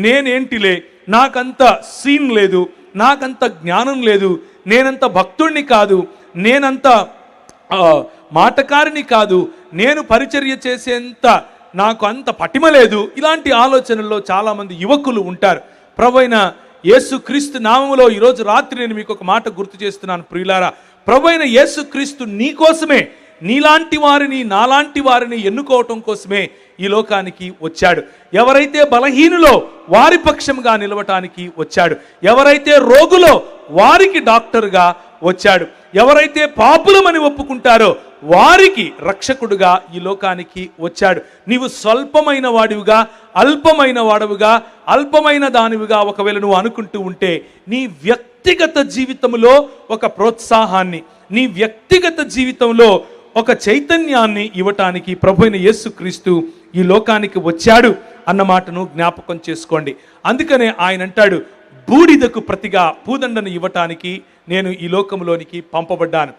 నేనేంటిలే, నాకంత సీన్ లేదు, నాకంత జ్ఞానం లేదు, నేనంత భక్తుడిని కాదు, నేనంత మాటకారిని కాదు, నేను పరిచర్య చేసేంత నాకు అంత పటిమ లేదు. ఇలాంటి ఆలోచనల్లో చాలామంది యువకులు ఉంటారు. ప్రభువైన యేసుక్రీస్తు నామములో ఈరోజు రాత్రి నేను మీకు ఒక మాట గుర్తు చేస్తున్నాను ప్రియులారా. ప్రభువైన యేసుక్రీస్తు నీ కోసమే, నీలాంటి వారిని నాలాంటి వారిని ఎన్నుకోవటం కోసమే ఈ లోకానికి వచ్చాడు. ఎవరైతే బలహీనులో వారి పక్షంగా నిలవటానికి వచ్చాడు. ఎవరైతే రోగులో వారికి డాక్టర్గా వచ్చాడు. ఎవరైతే పాపులమని ఒప్పుకుంటారో వారికి రక్షకుడుగా ఈ లోకానికి వచ్చాడు. నీవు స్వల్పమైన వాడివిగా, అల్పమైన వాడవుగా, అల్పమైన దానివిగా ఒకవేళ నువ్వు అనుకుంటూ ఉంటే నీ వ్యక్తిగత జీవితంలో ఒక ప్రోత్సాహాన్ని, నీ వ్యక్తిగత జీవితంలో ఒక చైతన్యాన్ని ఇవ్వటానికి ప్రభువైన యేసుక్రీస్తు ఈ లోకానికి వచ్చాడు అన్న మాటను జ్ఞాపకం చేసుకోండి. అందుకనే ఆయన అంటాడు, బూడిదకు ప్రతిగా పూదండను ఇవ్వటానికి నేను ఈ లోకంలోనికి పంపబడ్డాను.